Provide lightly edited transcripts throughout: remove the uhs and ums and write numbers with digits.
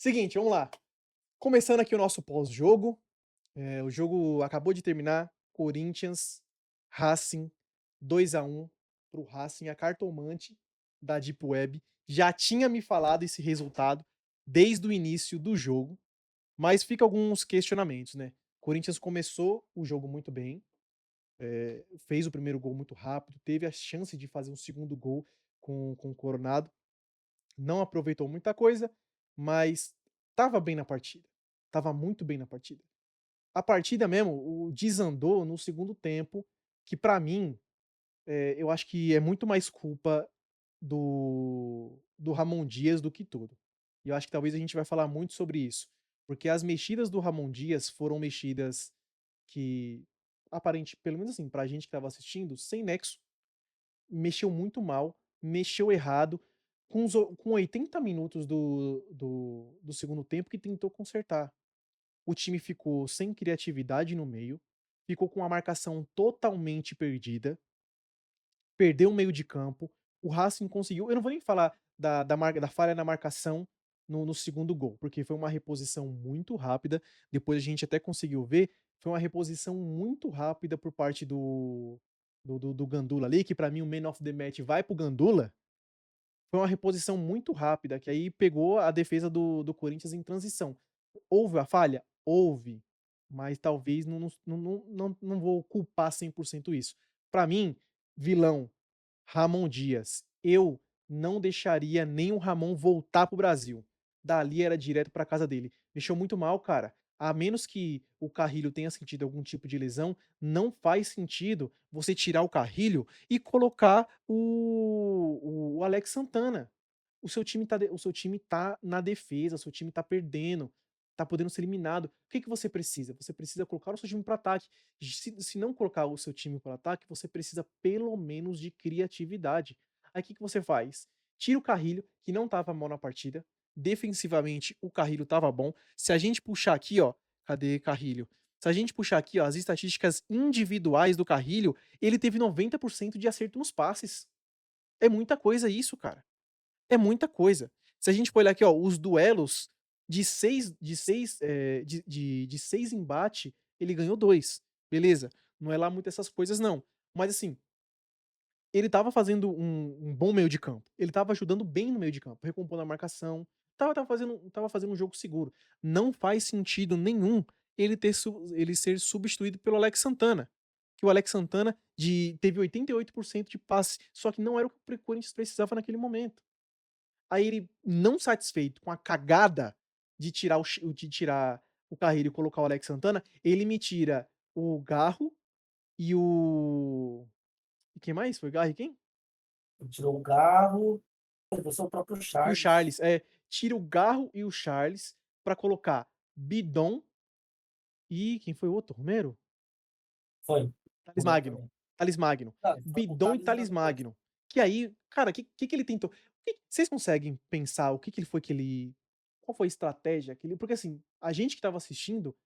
Seguinte, vamos lá. Começando aqui o nosso pós-jogo. O jogo acabou de terminar. Corinthians, Racing, 2-1 para o Racing. A cartomante da Deep Web já tinha me falado esse resultado desde o início do jogo, mas fica alguns questionamentos, né? Corinthians começou o jogo muito bem, fez o primeiro gol muito rápido, teve a chance de fazer um segundo gol com o Coronado, não aproveitou muita coisa, mas estava bem na partida, estava muito bem na partida. A partida mesmo, o desandou no segundo tempo, que pra mim, eu acho que é muito mais culpa do Ramon Dias do que tudo. E eu acho que talvez a gente vai falar muito sobre isso, porque as mexidas do Ramon Dias foram mexidas que aparente, pelo menos assim, pra gente que estava assistindo, sem nexo, mexeu muito mal, mexeu errado, com 80 minutos do segundo tempo que tentou consertar. O time ficou sem criatividade no meio, ficou com a marcação totalmente perdida, perdeu o meio de campo, o Racing conseguiu, eu não vou nem falar da falha na marcação no segundo gol, porque foi uma reposição muito rápida, depois a gente até conseguiu ver, foi uma reposição muito rápida por parte do Gandula ali, que pra mim o man of the match vai pro Gandula, foi uma reposição muito rápida, que aí pegou a defesa do Corinthians em transição. Houve a falha? Houve, mas talvez não vou culpar 100% isso. Pra mim, vilão, Ramon Dias. Eu não deixaria nem o Ramon voltar pro Brasil. Dali era direto pra casa dele. Deixou muito mal, cara. A menos que o Carrilho tenha sentido algum tipo de lesão, não faz sentido você tirar o Carrilho e colocar o Alex Santana. O seu time tá na defesa, o seu time tá perdendo, tá podendo ser eliminado. O que que você precisa? Você precisa colocar o seu time para ataque. Se não colocar o seu time para ataque, você precisa pelo menos de criatividade. Aí o que que você faz? Tira o Carrilho, que não tava mal na partida. Defensivamente, o Carrilho tava bom. Se a gente puxar aqui, ó, cadê Carrilho? Se a gente puxar aqui, ó, as estatísticas individuais do Carrilho, ele teve 90% de acerto nos passes. É muita coisa isso, cara. É muita coisa. Se a gente for olhar aqui, ó, os duelos de 6 embate, ele ganhou 2, beleza. Não é lá muito essas coisas não. Mas assim, ele estava fazendo um bom meio de campo, ele estava ajudando bem no meio de campo, recompondo a marcação, estava fazendo um jogo seguro. Não faz sentido nenhum ele ser substituído pelo Alex Santana, que o Alex Santana teve 88% de passe, só que não era o que o Corinthians precisava naquele momento. Aí ele, não satisfeito com a cagada de tirar o Carrilho e colocar o Alex Santana, ele me tira o Garro e o e quem mais? Foi o Garro e quem? Tirou o Garro, você o próprio E o Charles. Charles. Tira o Garro e o Charles pra colocar Bidon e quem foi o outro? Romero? Foi, Thales Romero Magno. também. Thales Magno. O Bidon e Thales Thales jogou. Magno. Que aí, cara, que ele tentou? Vocês conseguem pensar o que ele foi que ele. Qual foi a estratégia que ele. Porque assim, a gente que tava assistindo,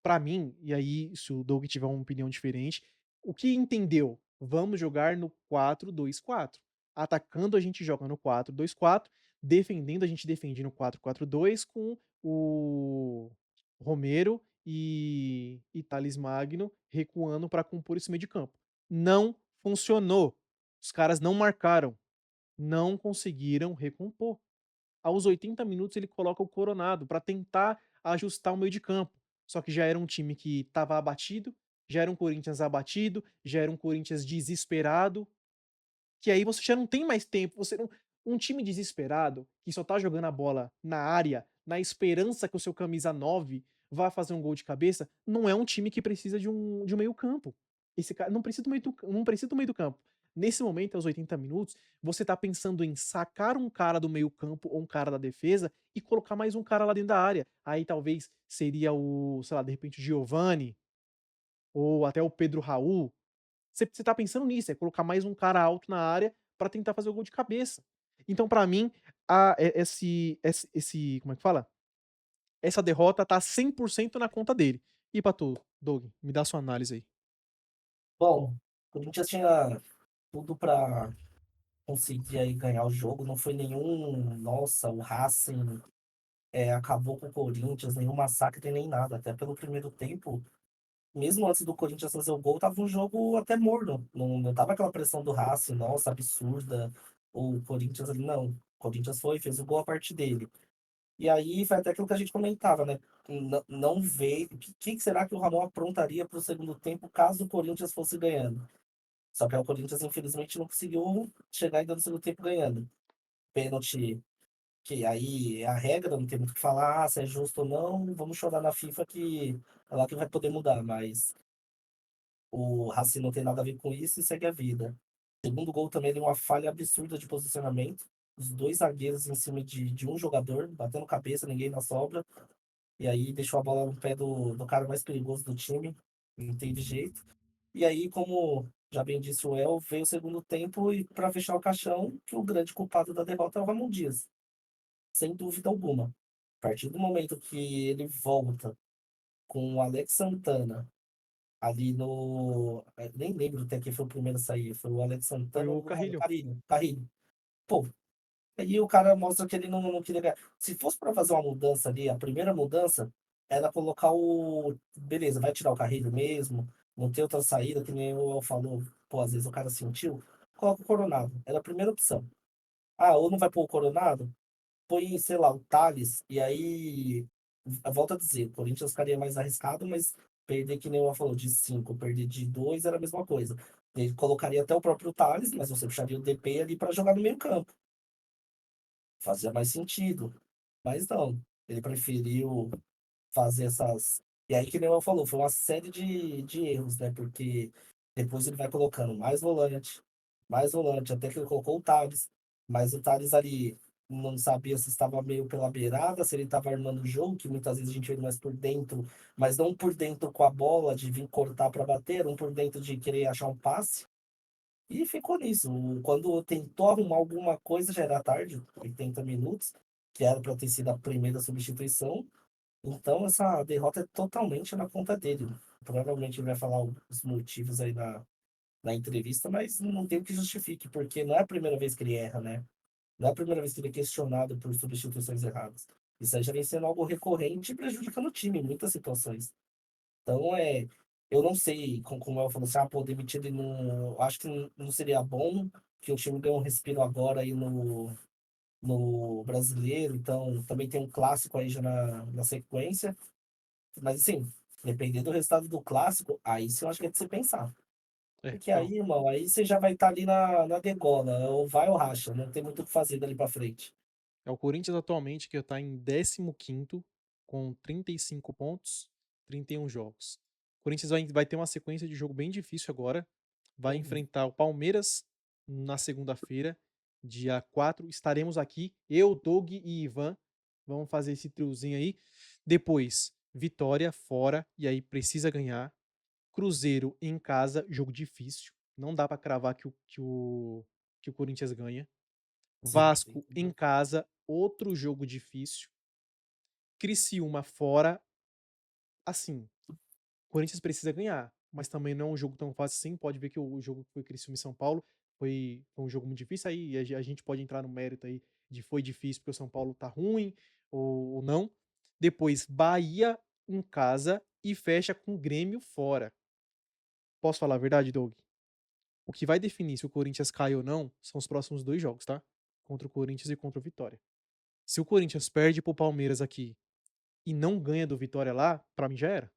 pra mim, e aí se o Doug tiver uma opinião diferente, o que entendeu? Vamos jogar no 4-2-4. Atacando a gente joga no 4-2-4, defendendo a gente defende no 4-4-2 com o Romero e Thales Magno recuando para compor esse meio de campo. Não funcionou. Os caras não marcaram, não conseguiram recompor. Aos 80 minutos ele coloca o Coronado para tentar ajustar o meio de campo. Só que já era um time que estava abatido, já era um Corinthians abatido, já era um Corinthians desesperado, que aí você já não tem mais tempo, você não um time desesperado, que só tá jogando a bola na área, na esperança que o seu camisa 9 vá fazer um gol de cabeça, não é um time que precisa de um meio-campo. Esse cara não precisa do meio do campo. Nesse momento, aos 80 minutos, você tá pensando em sacar um cara do meio-campo ou um cara da defesa e colocar mais um cara lá dentro da área. Aí talvez seria o, sei lá, de repente o Giovani ou até o Pedro Raul, você tá pensando nisso, é colocar mais um cara alto na área pra tentar fazer o gol de cabeça. Então, pra mim, esse como é que fala? Essa derrota tá 100% na conta dele. E pra tu, Doug, me dá sua análise aí. Bom, o Corinthians tinha tudo para conseguir aí ganhar o jogo, não foi nenhum, nossa, o Racing acabou com o Corinthians, nenhum massacre nem nada. Até pelo primeiro tempo, mesmo antes do Corinthians fazer o gol, tava um jogo até morno. Não tava aquela pressão do Racing, nossa, absurda. O Corinthians ali, não. O Corinthians foi, fez o gol a parte dele. E aí foi até aquilo que a gente comentava, né? Não veio. O que será que o Ramon aprontaria para o segundo tempo caso o Corinthians fosse ganhando? Só que o Corinthians, infelizmente, não conseguiu chegar ainda no segundo tempo ganhando. Pênalti, que aí é a regra, não tem muito o que falar, se é justo ou não, vamos chorar na FIFA que é lá que vai poder mudar, mas o Racing não tem nada a ver com isso e segue a vida. O segundo gol também deu uma falha absurda de posicionamento. Os dois zagueiros em cima de um jogador, batendo cabeça, ninguém na sobra. E aí deixou a bola no pé do cara mais perigoso do time. Não teve jeito. E aí, como já bem disse o El, veio o segundo tempo e para fechar o caixão, que o grande culpado da derrota é o Ramon Dias. Sem dúvida alguma. A partir do momento que ele volta com o Alex Santana ali no. Nem lembro até quem foi o primeiro a sair. Foi o Alex Foi Santana ou o o Carrilho. Carrilho. Carrilho. Pô, aí o cara mostra que ele não queria ganhar. Se fosse para fazer uma mudança ali, a primeira mudança era colocar o. Beleza, vai tirar o Carrilho mesmo, não tem outra saída, que nem o El falou. Pô, às vezes o cara sentiu. Coloca o Coronado. Era a primeira opção. Ah, ou não vai pôr o Coronado? Põe, sei lá, o Thales, e aí. Volto a dizer, o Corinthians ficaria mais arriscado, mas perder, que nem o El falou, de 5, perder de 2 era a mesma coisa. Ele colocaria até o próprio Thales, mas você puxaria o DP ali para jogar no meio campo. Fazia mais sentido. Mas não, ele preferiu fazer essas. E aí, que nem eu falou, foi uma série de erros, né? Porque depois ele vai colocando mais volante, até que ele colocou o Thales. Mas o Thales ali não sabia se estava meio pela beirada, se ele estava armando o jogo, que muitas vezes a gente vê ele mais por dentro, mas não por dentro com a bola, de vir cortar para bater, não por dentro de querer achar um passe. E ficou nisso. Quando tentou arrumar alguma coisa, já era tarde, 80 minutos, que era para ter sido a primeira substituição. Então, essa derrota é totalmente na conta dele. Provavelmente ele vai falar os motivos aí na entrevista, mas não tem o que justifique, porque não é a primeira vez que ele erra, né? Não é a primeira vez que ele é questionado por substituições erradas. Isso aí já vem sendo algo recorrente e prejudicando o time em muitas situações. Então, eu não sei, como ela falou assim, pô, demitir ele não. Acho que não seria bom, que o time deu um respiro agora aí no brasileiro, então também tem um clássico aí já na sequência. Mas assim, dependendo do resultado do clássico, aí sim eu acho que é de você pensar. É, Porque não. aí, irmão, aí você já vai estar ali na degola, ou vai ou racha, não tem muito o que fazer dali pra frente. É o Corinthians atualmente que está em 15º com 35 pontos, 31 jogos. O Corinthians vai ter uma sequência de jogo bem difícil agora. Vai Uhum. enfrentar o Palmeiras na segunda-feira, dia 4. Estaremos aqui, eu, Doug e Ivan. Vamos fazer esse triozinho aí. Depois, Vitória fora, e aí precisa ganhar. Cruzeiro em casa, jogo difícil. Não dá para cravar que o Corinthians ganha. Sim, sem Vasco em dúvida. casa, outro jogo difícil. Criciúma fora, assim, o Corinthians precisa ganhar, mas também não é um jogo tão fácil assim. Pode ver que o jogo que foi Criciúma e São Paulo foi um jogo muito difícil. Aí a gente pode entrar no mérito aí de foi difícil porque o São Paulo tá ruim ou não. Depois, Bahia em casa e fecha com o Grêmio fora. Posso falar a verdade, Doug? O que vai definir se o Corinthians cai ou não são os próximos dois jogos, tá? Contra o Corinthians e contra o Vitória. Se o Corinthians perde pro Palmeiras aqui e não ganha do Vitória lá, pra mim já era.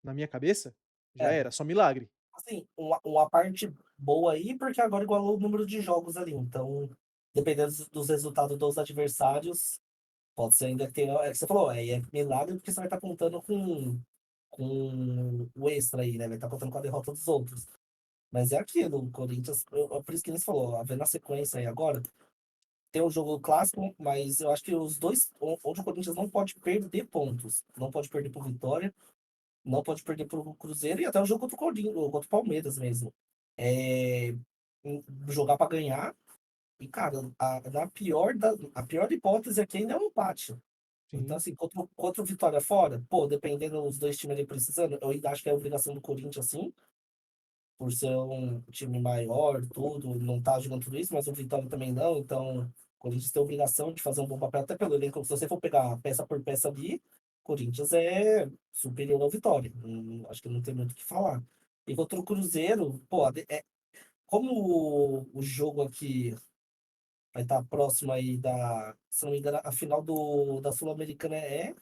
Na minha cabeça, já É, era. Só milagre. assim, uma parte boa aí, porque agora igualou o número de jogos ali. Então, dependendo dos resultados dos adversários, pode ser ainda que tenha. É que você falou, é milagre porque você vai estar contando com o extra aí, né? Vai estar contando com a derrota dos outros. Mas é aquilo, o Corinthians, por isso que eles falou, ó, vendo a sequência aí agora, tem um jogo clássico, mas eu acho que os dois, onde o Corinthians não pode perder pontos, não pode perder pro Vitória, não pode perder pro Cruzeiro e até o jogo contra o Corinthians, contra o Palmeiras mesmo. É, jogar para ganhar e, cara, a pior hipótese aqui ainda é um empate. Então, Sim, assim, contra o Vitória fora, pô, dependendo dos dois times ali precisando, eu ainda acho que é obrigação do Corinthians, sim, por ser um time maior, tudo, não tá jogando tudo isso, mas o Vitória também não, então. O Corinthians tem a obrigação de fazer um bom papel, até pelo elenco. Se você for pegar peça por peça ali, o Corinthians é superior ao Vitória. Acho que não tem muito o que falar. E contra o Cruzeiro, pô, como o jogo aqui vai estar próximo aí se não me engano, a final da Sul-Americana é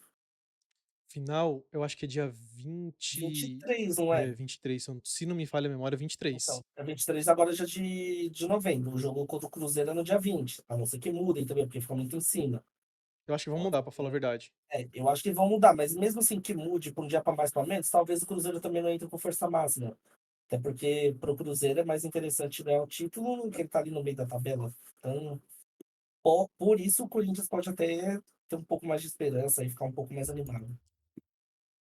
Final, eu acho que é dia 23, não é? 23, se não me falha a memória, 23. Então, é 23 agora já de novembro. O jogo contra o Cruzeiro é no dia 20, a não ser que mudem também, porque fica muito em cima. Eu acho que vão Pode mudar, ser pra falar a verdade. eu acho que vão mudar, mas mesmo assim que mude para um dia para mais para menos, talvez o Cruzeiro também não entre com força máxima. Até porque para o Cruzeiro é mais interessante ganhar o título, que ele tá ali no meio da tabela. Então, por isso o Corinthians pode até ter um pouco mais de esperança e ficar um pouco mais animado.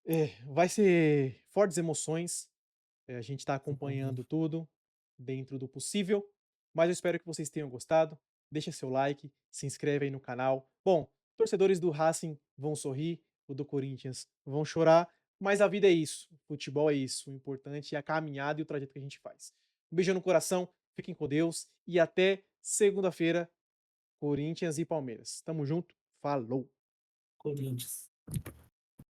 É, vai ser fortes emoções. A gente está Uhum. acompanhando tudo dentro do possível, mas eu espero que vocês tenham gostado. Deixa seu like, se inscreve aí no canal. Bom, torcedores do Racing vão sorrir, o do Corinthians vão chorar, mas a vida é isso, o futebol é isso. O importante é a caminhada e o trajeto que a gente faz. Um beijão no coração, fiquem com Deus e até segunda-feira, Corinthians e Palmeiras. Tamo junto, falou! Corinthians.